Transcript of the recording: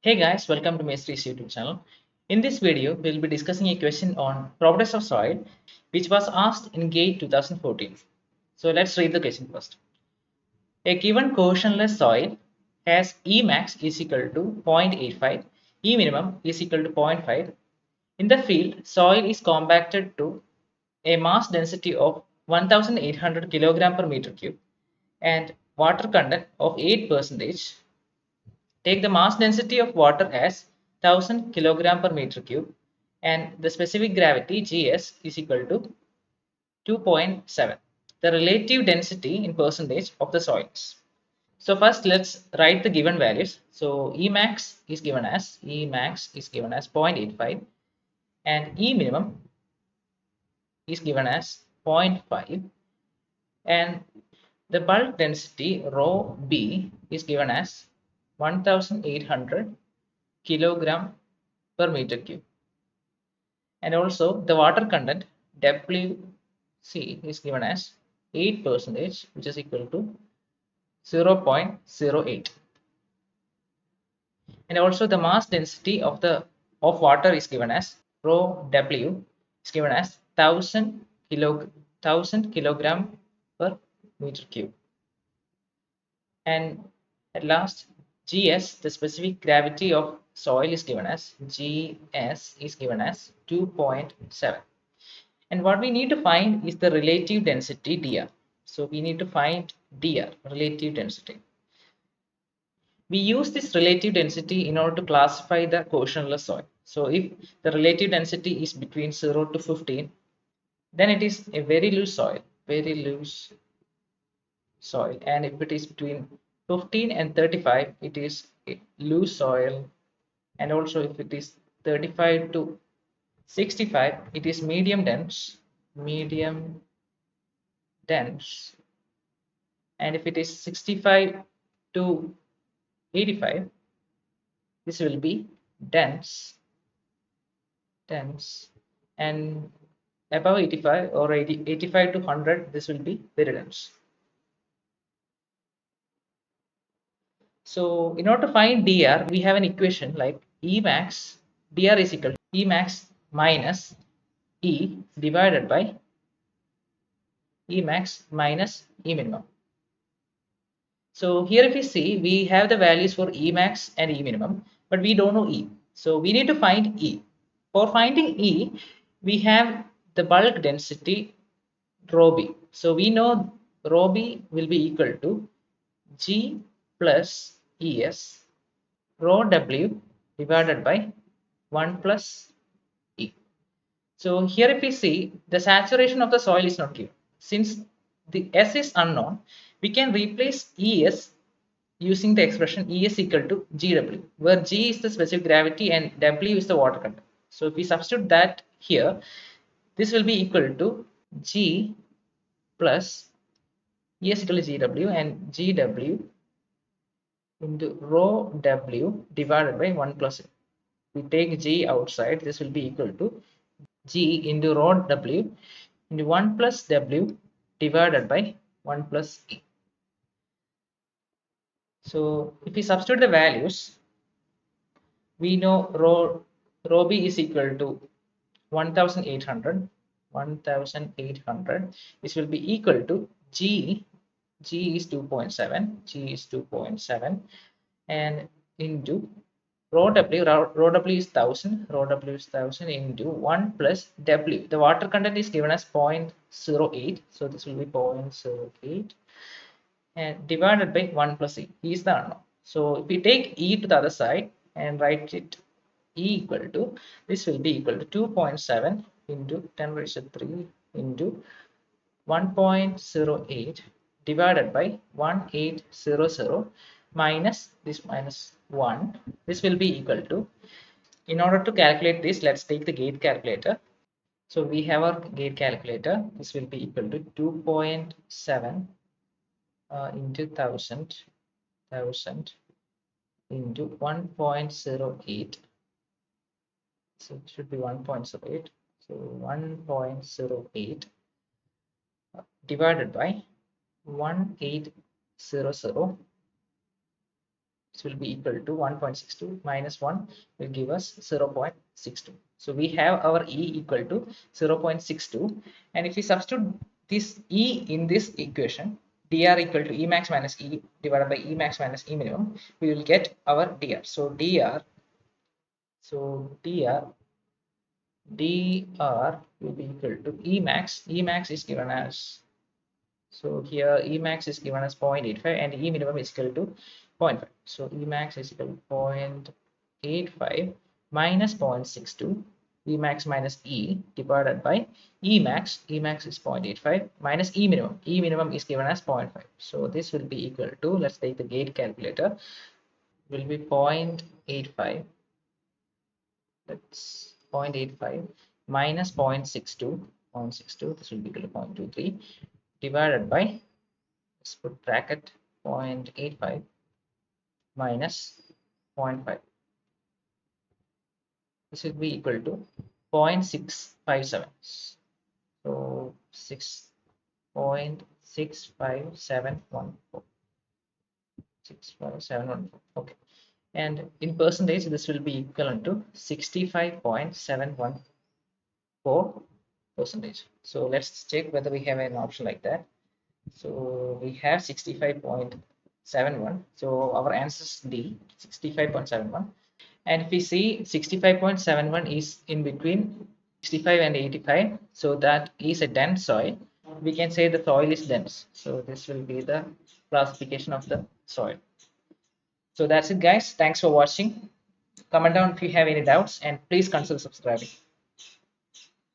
Hey guys, welcome to Maestry's YouTube channel. In this video, we'll be discussing a question on properties of soil which was asked in GATE 2014. So let's read the question first. A given cohesionless soil has E max is equal to 0.85, E minimum is equal to 0.5. In the field, soil is compacted to a mass density of 1800 kilogram per meter cube and water content of 8%. Take the mass density of water as 1000 kilogram per meter cube and the specific gravity Gs is equal to 2.7. The relative density in percentage of the soils. So first let's write the given values. So Emax is given as 0.85 and E minimum is given as zero point 0.5 and the bulk density rho B is given as 1800 kilogram per meter cube, and also the water content WC is given as 8%, which is equal to 0.08, and also the mass density of water is given as rho W is given as 1000 kilogram per meter cube, and at last Gs, the specific gravity of soil, is given as Gs is given as 2.7. And what we need to find is the relative density dr. So we need to find dr, relative density. We use this relative density in order to classify the cohesionless soil. So if the relative density is between 0 to 15, then it is a very loose soil, very loose soil. And if it is between 15 and 35, it is a loose soil. And also if it is 35 to 65, it is medium dense. And if it is 65 to 85, this will be dense, and above 85 or 85 to 100, this will be very dense. So in order to find dr, we have an equation like Emax dr is equal to Emax minus E divided by Emax minus E minimum. So here if you see, we have the values for E max and E minimum, but we don't know E. So we need to find E. For finding E, we have the bulk density rho B. So we know rho B will be equal to G plus ES rho W divided by 1 plus E. So here if we see, the saturation of the soil is not given. Since the S is unknown, we can replace ES using the expression ES equal to GW, where G is the specific gravity and W is the water content. So if we substitute that here, this will be equal to G plus ES equal to GW and GW into rho W divided by 1 plus E. We take G outside, this will be equal to G into rho W into 1 plus W divided by 1 plus E. So if we substitute the values, we know rho B is equal to 1800. This will be equal to G is 2.7, and into rho W is 1000 into 1 plus W. The water content is given as 0.08, so this will be 0.08 and divided by 1 plus E. E is the unknown. So if we take E to the other side and write it E equal to, this will be equal to 2.7 into 10 raised to 3 into 1.08 divided by 1800 minus this minus 1. This will be equal to, in order to calculate this, let's take the gate calculator. So we have our gate calculator. This will be equal to 2.7 into 1000 into 1.08. So it should be 1.08. So 1.08 divided by 1800 This will be equal to 1.62 minus 1 will give us 0.62. So we have our E equal to 0.62, and if we substitute this E in this equation, dr equal to E max minus E divided by E max minus E minimum, we will get our dr. So dr will be equal to E max. E max is given as, so here E max is given as 0.85 and E minimum is equal to 0.5. So E max is equal to 0.85 minus 0.62. E max minus E divided by E max. E max is 0.85 minus E minimum. E minimum is given as 0.5. So this will be equal to, let's take the gate calculator, will be 0.85. That's 0.85 minus 0.62. 0.62, this will be equal to 0.23 divided by, let's put bracket, 0.85 minus 0.5. This will be equal to 0.657. So 6.65714. 65714. Okay. And in percentage, this will be equivalent to 65.714 percentage. So let's check whether we have an option like that. So we have 65.71. So our answer is D, 65.71. And if we see 65.71 is in between 65 and 85, so that is a dense soil. We can say the soil is dense. So this will be the classification of the soil. So that's it, guys. Thanks for watching. Comment down if you have any doubts, and please consider subscribing.